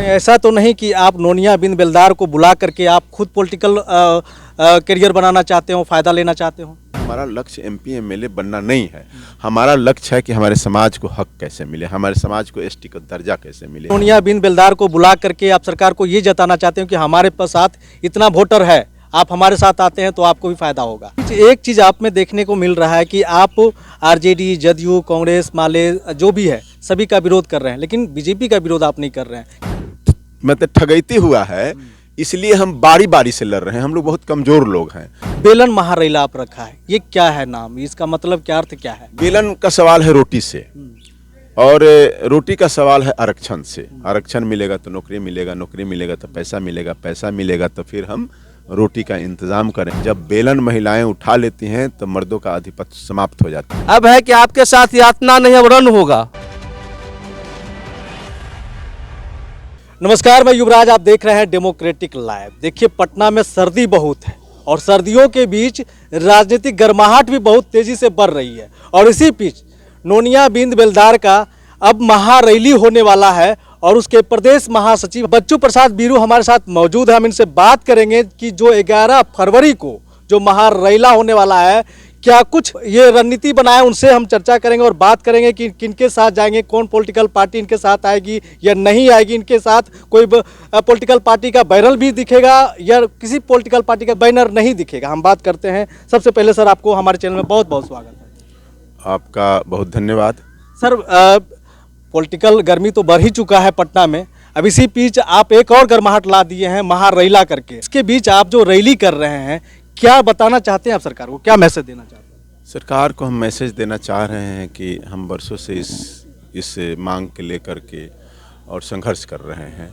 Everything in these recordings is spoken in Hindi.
कहीं ऐसा तो नहीं कि आप नोनिया बिन बेलदार को बुला करके आप खुद पॉलिटिकल करियर बनाना चाहते हो, फ़ायदा लेना चाहते हो? हमारा लक्ष्य एमपी एमएलए बनना नहीं है। हमारा लक्ष्य है कि हमारे समाज को हक कैसे मिले, हमारे समाज को एसटी का दर्जा कैसे मिले। नोनिया बिन बेलदार को बुला करके आप सरकार को ये जताना चाहते हो कि हमारे पास साथ इतना वोटर है, आप हमारे साथ आते हैं तो आपको भी फायदा होगा। एक चीज़ आप में देखने को मिल रहा है कि आप आरजेडी, जदयू, कांग्रेस, माले जो भी है सभी का विरोध कर रहे हैं, लेकिन बीजेपी का विरोध आप नहीं कर रहे हैं। मतलब ठगैती हुआ है, इसलिए हम बारी बारी से लड़ रहे हैं। हम लोग बहुत कमजोर लोग हैं। बेलन महारैला आप रखा है, ये क्या है नाम, इसका मतलब क्या, अर्थ क्या है? बेलन का सवाल है रोटी से और रोटी का सवाल है आरक्षण से। आरक्षण मिलेगा तो नौकरी मिलेगा, नौकरी मिलेगा तो पैसा मिलेगा, पैसा मिलेगा तो फिर हम रोटी का इंतजाम करें। जब बेलन महिलाएं उठा लेती हैं तो मर्दों का आधिपत्य समाप्त हो जाता है। अब है कि आपके साथ यातना नहीं, अब रन होगा। नमस्कार, मैं युवराज, आप देख रहे हैं डेमोक्रेटिक लाइव। देखिए, पटना में सर्दी बहुत है और सर्दियों के बीच राजनीतिक गर्माहट भी बहुत तेजी से बढ़ रही है और इसी बीच नोनिया बिन बेलदार का अब महारैली होने वाला है और उसके प्रदेश महासचिव बच्चू प्रसाद बीरू हमारे साथ मौजूद है। हम इनसे बात करेंगे कि जो 11 फरवरी को जो महारैला होने वाला है, क्या कुछ ये रणनीति बनाए, उनसे हम चर्चा करेंगे और बात करेंगे कि किनके साथ जाएंगे, कौन पॉलिटिकल पार्टी इनके साथ आएगी या नहीं आएगी, इनके साथ कोई पॉलिटिकल पार्टी का बैनर भी दिखेगा या किसी पॉलिटिकल पार्टी का बैनर नहीं दिखेगा। हम बात करते हैं। सबसे पहले सर, आपको हमारे चैनल में बहुत बहुत स्वागत है। आपका बहुत धन्यवाद। सर, पॉलिटिकल गर्मी तो बढ़ ही चुका है पटना में, अब इसी बीच आप एक और गर्माहट ला दिए हैं महारैला करके। इसके बीच आप जो रैली कर रहे हैं, क्या बताना चाहते हैं आप सरकार को, क्या मैसेज देना चाहते हैं? सरकार को हम मैसेज देना चाह रहे हैं कि हम वर्षों से इस मांग के लेकर के और संघर्ष कर रहे हैं।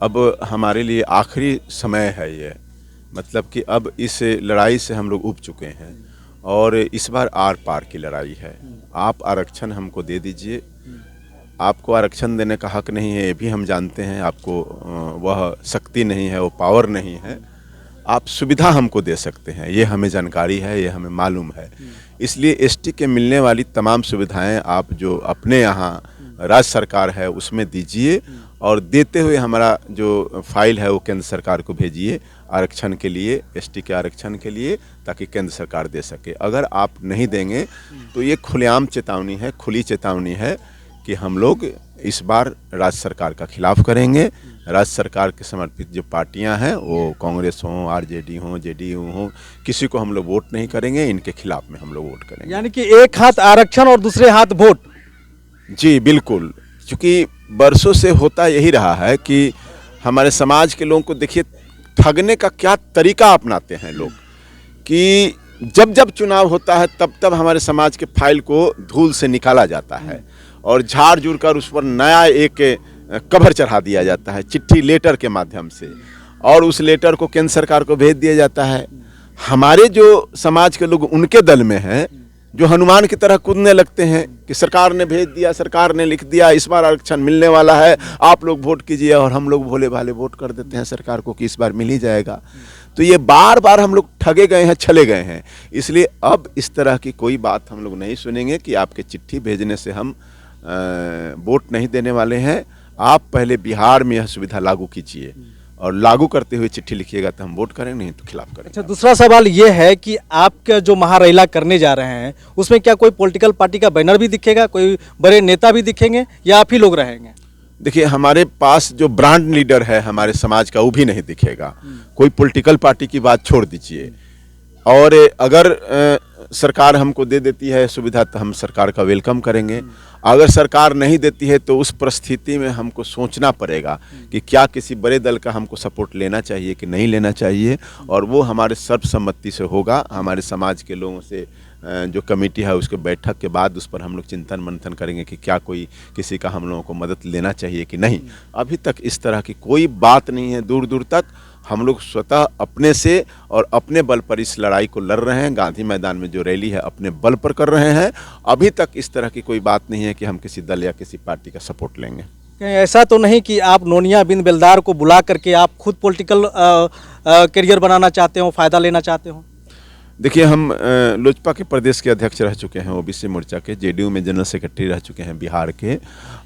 अब हमारे लिए आखिरी समय है ये, मतलब कि अब इस लड़ाई से हम लोग उब चुके हैं और इस बार आर पार की लड़ाई है। आप आरक्षण हमको दे दीजिए। आपको आरक्षण देने का हक नहीं है, ये भी हम जानते हैं। आपको वह शक्ति नहीं है, वो पावर नहीं है। आप सुविधा हमको दे सकते हैं, ये हमें जानकारी है, ये हमें मालूम है। इसलिए एसटी के मिलने वाली तमाम सुविधाएं आप जो अपने यहाँ राज्य सरकार है उसमें दीजिए और देते हुए हमारा जो फाइल है वो केंद्र सरकार को भेजिए आरक्षण के लिए, एसटी के आरक्षण के लिए, ताकि केंद्र सरकार दे सके। अगर आप नहीं देंगे तो ये खुलेआम चेतावनी है, खुली चेतावनी है कि हम लोग इस बार राज्य सरकार का खिलाफ करेंगे। राज्य सरकार के समर्पित जो पार्टियां हैं, वो कांग्रेस हो, आरजेडी हो, जेडीयू हो, किसी को हम लोग वोट नहीं करेंगे। इनके खिलाफ में हम लोग वोट करेंगे। यानी कि एक हाथ आरक्षण और दूसरे हाथ वोट। जी बिल्कुल, क्योंकि वर्षों से होता यही रहा है कि हमारे समाज के लोगों को देखिए ठगने का क्या तरीका अपनाते हैं लोग, कि जब जब चुनाव होता है तब तब हमारे समाज के फाइल को धूल से निकाला जाता है और झाड़ झूड़ कर उस पर नया एक कवर चढ़ा दिया जाता है चिट्ठी लेटर के माध्यम से, और उस लेटर को केंद्र सरकार को भेज दिया जाता है। हमारे जो समाज के लोग उनके दल में हैं, जो हनुमान की तरह कूदने लगते हैं कि सरकार ने भेज दिया, सरकार ने लिख दिया, इस बार आरक्षण मिलने वाला है, आप लोग वोट कीजिए, और हम लोग भोले भाले वोट कर देते हैं सरकार को कि इस बार मिल ही जाएगा। तो ये बार बार हम लोग ठगे गए हैं, छले गए हैं। इसलिए अब इस तरह की कोई बात हम लोग नहीं सुनेंगे कि आपके चिट्ठी भेजने से हम वोट नहीं देने वाले हैं। आप पहले बिहार में यह सुविधा लागू कीजिए और लागू करते हुए चिट्ठी लिखिएगा तो हम वोट करेंगे, नहीं तो खिलाफ करेंगे। अच्छा, दूसरा सवाल ये है कि आपका जो महारैला करने जा रहे हैं उसमें क्या कोई पॉलिटिकल पार्टी का बैनर भी दिखेगा, कोई बड़े नेता भी दिखेंगे या आप ही लोग रहेंगे? देखिए, हमारे पास जो ब्रांड लीडर है हमारे समाज का, वो भी नहीं दिखेगा। कोई पॉलिटिकल पार्टी की बात छोड़ दीजिए। और अगर सरकार हमको दे देती है सुविधा तो हम सरकार का वेलकम करेंगे। अगर सरकार नहीं देती है तो उस परिस्थिति में हमको सोचना पड़ेगा कि क्या किसी बड़े दल का हमको सपोर्ट लेना चाहिए कि नहीं लेना चाहिए, और वो हमारे सर्वसम्मति से होगा। हमारे समाज के लोगों से जो कमेटी है उसके बैठक के बाद उस पर हम लोग चिंतन मंथन करेंगे कि क्या कोई किसी का हम लोगों को मदद लेना चाहिए कि नहीं। अभी तक इस तरह की कोई बात नहीं है। दूर दूर तक हम लोग स्वतः अपने से और अपने बल पर इस लड़ाई को लड़ रहे हैं। गांधी मैदान में जो रैली है अपने बल पर कर रहे हैं। अभी तक इस तरह की कोई बात नहीं है कि हम किसी दल या किसी पार्टी का सपोर्ट लेंगे। कहीं ऐसा तो नहीं कि आप नोनिया बिन बेलदार को बुला करके आप खुद पॉलिटिकल करियर बनाना चाहते हो, फ़ायदा लेना चाहते हो? देखिए, हम लोजपा के प्रदेश के अध्यक्ष रह चुके हैं, ओबीसी मोर्चा के, जेडीयू में जनरल सेक्रेटरी रह चुके हैं बिहार के।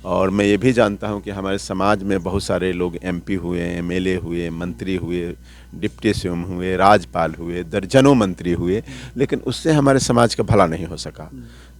और मैं ये भी जानता हूं कि हमारे समाज में बहुत सारे लोग एमपी हुए, एमएलए हुए, मंत्री हुए, डिप्टी सीएम हुए, राज्यपाल हुए, दर्जनों मंत्री हुए, लेकिन उससे हमारे समाज का भला नहीं हो सका।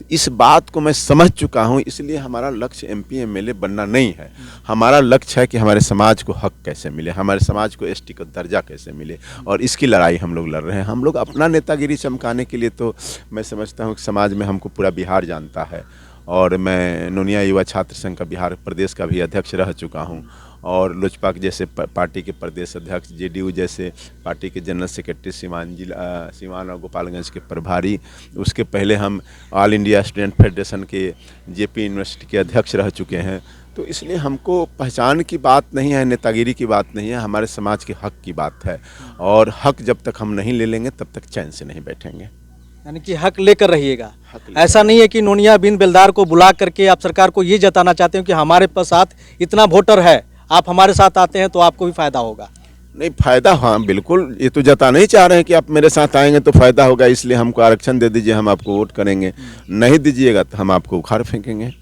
तो इस बात को मैं समझ चुका हूं, इसलिए हमारा लक्ष्य एमपी एमएलए बनना नहीं है। हमारा लक्ष्य है कि हमारे समाज को हक कैसे मिले, हमारे समाज को एसटी का दर्जा कैसे मिले, और इसकी लड़ाई हम लोग लड़ रहे हैं। हम लोग अपना नेतागिरी चमकाने के लिए तो मैं समझता हूं कि समाज में हमको पूरा बिहार जानता है, और मैं नोनिया युवा छात्र संघ का बिहार प्रदेश का भी अध्यक्ष रह चुका हूं, और लोजपा के जैसे पार्टी के प्रदेश अध्यक्ष, जेडीयू जैसे पार्टी के जनरल सेक्रेटरी, सीवान और गोपालगंज के प्रभारी, उसके पहले हम ऑल इंडिया स्टूडेंट फेडरेशन के जेपी यूनिवर्सिटी के अध्यक्ष रह चुके हैं। तो इसलिए हमको पहचान की बात नहीं है, नेतागिरी की बात नहीं है, हमारे समाज के हक की बात है, और हक जब तक हम नहीं ले लेंगे तब तक चैन से नहीं बैठेंगे। यानी कि हक लेकर रहिएगा। ऐसा नहीं है कि नोनिया बिंद बेलदार को बुला करके आप सरकार को ये जताना चाहते हो कि हमारे साथ इतना वोटर है, आप हमारे साथ आते हैं तो आपको भी फायदा होगा। नहीं, फायदा, हाँ बिल्कुल, ये तो जता नहीं चाह रहे हैं कि आप मेरे साथ आएंगे तो फायदा होगा, इसलिए हमको आरक्षण दे दीजिए, हम आपको वोट करेंगे। नहीं दीजिएगा तो हम आपको उखाड़ फेंकेंगे।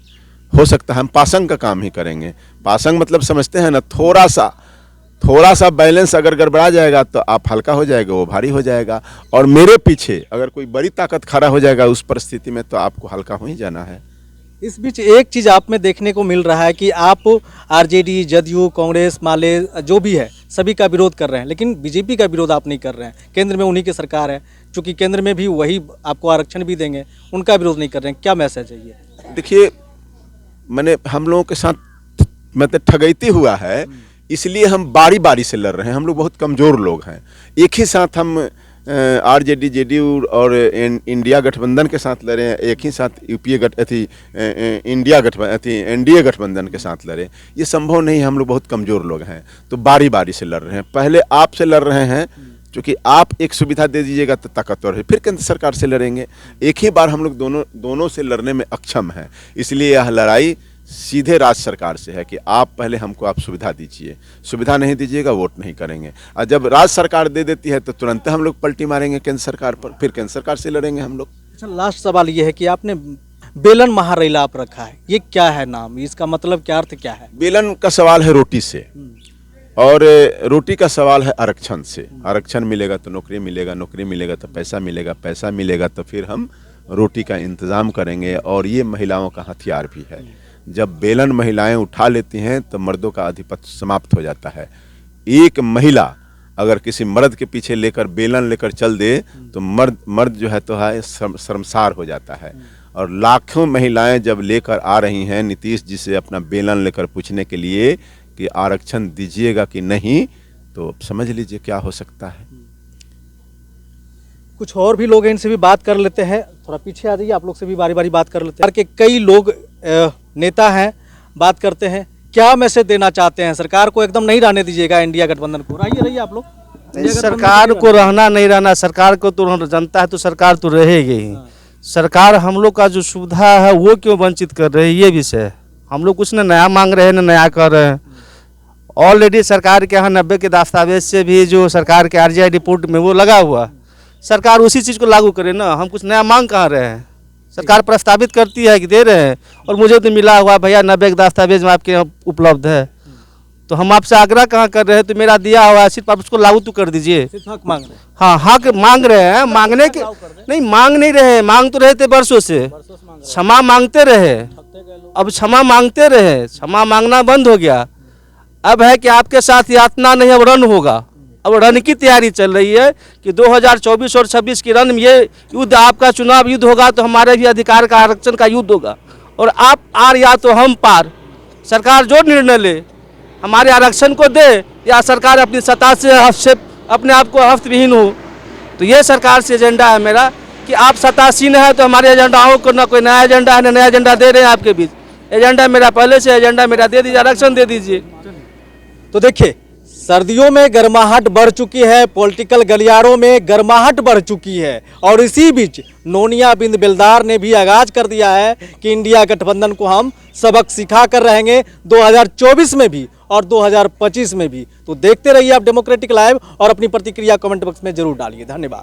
हो सकता है हम पासंग का काम ही करेंगे। पासंग मतलब समझते हैं ना, थोड़ा सा बैलेंस अगर गड़बड़ा जाएगा तो आप हल्का हो जाएगा, वो भारी हो जाएगा, और मेरे पीछे अगर कोई बड़ी ताकत खड़ा हो जाएगा उस परिस्थिति में तो आपको हल्का हो ही जाना है। इस बीच एक चीज़ आप में देखने को मिल रहा है कि आप आरजेडी, जदयू, कांग्रेस, माले जो भी है सभी का विरोध कर रहे हैं, लेकिन बीजेपी का विरोध आप नहीं कर रहे हैं। केंद्र में उन्हीं की सरकार है, चूँकि केंद्र में भी वही आपको आरक्षण भी देंगे, उनका विरोध नहीं कर रहे हैं। क्या मैसेज है ये? देखिए, हम लोगों के साथ मतलब ठगैती हुआ है, इसलिए हम बारी बारी से लड़ रहे हैं। हम लोग बहुत कमज़ोर लोग हैं। एक ही साथ हम आरजेडी, जेडीयू और इंडिया गठबंधन के साथ लड़े, एक ही साथ एनडीए गठबंधन के साथ लड़े, ये संभव नहीं है। हम लोग बहुत कमज़ोर लोग हैं, तो बारी बारी से लड़ रहे हैं। पहले आपसे लड़ रहे हैं, क्योंकि आप एक सुविधा दे दीजिएगा तो ताकतवर है, फिर केंद्र सरकार से लड़ेंगे। एक ही बार हम लोग दोनों से लड़ने में अक्षम हैं, इसलिए यह लड़ाई सीधे राज्य सरकार से है कि आप पहले हमको आप सुविधा दीजिए, सुविधा नहीं दीजिएगा वोट नहीं करेंगे। और जब राज्य सरकार दे देती है तो तुरंत हम लोग पलटी मारेंगे केंद्र सरकार पर, फिर केंद्र सरकार से लड़ेंगे हम लोग। अच्छा, लास्ट सवाल ये है कि आपने बेलन महारेला आप रखा है, ये क्या है नाम, इसका मतलब क्या, अर्थ क्या है? बेलन का सवाल है रोटी से, और रोटी का सवाल है आरक्षण से। आरक्षण मिलेगा तो नौकरी मिलेगा, नौकरी मिलेगा तो पैसा मिलेगा, पैसा मिलेगा तो फिर हम रोटी का इंतज़ाम करेंगे। और ये महिलाओं का हथियार भी है। जब बेलन महिलाएं उठा लेती हैं तो मर्दों का आधिपत्य समाप्त हो जाता है। एक महिला अगर किसी मर्द के पीछे लेकर बेलन लेकर चल दे तो मर्द जो है तो है शर्मसार हो जाता है। और लाखों महिलाएं जब लेकर आ रही हैं नीतीश जी से अपना बेलन लेकर पूछने के लिए कि आरक्षण दीजिएगा कि नहीं, तो समझ लीजिए क्या हो सकता है। कुछ और भी लोग हैं, इनसे भी बात कर लेते हैं। थोड़ा पीछे आ जाइए, आप लोग से भी बारी बारी बात कर लेते हैं। के कई लोग नेता हैं, बात करते हैं। क्या मैसेज देना चाहते हैं? सरकार को एकदम नहीं रहने दीजिएगा, इंडिया गठबंधन को। रहिए आप लोग। सरकार को रहना नहीं रहना, सरकार को तो जनता है तो सरकार तो रहेगी ही। सरकार हम लोग का जो सुविधा है वो क्यों वंचित कर रही है, ये विषय। हम लोग कुछ न नया मांग रहे हैं न नया कर रहे हैं। ऑलरेडी सरकार के यहाँ 90 के दस्तावेज से भी जो सरकार के आरजीआई रिपोर्ट में वो लगा हुआ, सरकार उसी चीज़ को लागू करे ना। हम कुछ नया मांग कहाँ रहे हैं? सरकार प्रस्तावित करती है कि दे रहे हैं, और मुझे तो मिला हुआ भैया 90 के दस्तावेज में आपके यहाँ उपलब्ध है, तो हम आपसे आग्रह कहाँ कर रहे हैं? तो मेरा दिया हुआ है, सिर्फ आप उसको लागू तो कर दीजिए। सिर्फ हक मांग रहे हैं। हाँ, हक मांग रहे हैं, मांगने के नहीं, मांग नहीं रहे, मांग तो रहे थे वर्षों से। क्षमा मांगते रहे, अब क्षमा मांगते रहे, क्षमा मांगना बंद हो गया। अब है कि आपके साथ यातना नहीं, अब रण होगा। अब रण की तैयारी चल रही है कि 2024 और 26 की रण में ये युद्ध, आपका चुनाव युद्ध होगा तो हमारे भी अधिकार का, आरक्षण का युद्ध होगा। और आप आर या तो हम पार, सरकार जो निर्णय ले हमारे आरक्षण को दे, या सरकार अपनी सत्ता से अपने आप को हस्तविहीन हो। तो ये सरकार से एजेंडा है मेरा कि आप सत्तासीन है तो हमारे एजेंडाओं को ना कोई नया एजेंडा है, ना नया एजेंडा दे रहे हैं आपके बीच। एजेंडा मेरा पहले से, एजेंडा मेरा दे दीजिए, आरक्षण दे दीजिए। तो देखिए, सर्दियों में गर्माहट बढ़ चुकी है, पॉलिटिकल गलियारों में गर्माहट बढ़ चुकी है, और इसी बीच नोनिया बिंद बेलदार ने भी आगाज कर दिया है कि इंडिया गठबंधन को हम सबक सिखा कर रहेंगे 2024 में भी और 2025 में भी। तो देखते रहिए आप डेमोक्रेटिक लाइव, और अपनी प्रतिक्रिया कमेंट बॉक्स में जरूर डालिए। धन्यवाद।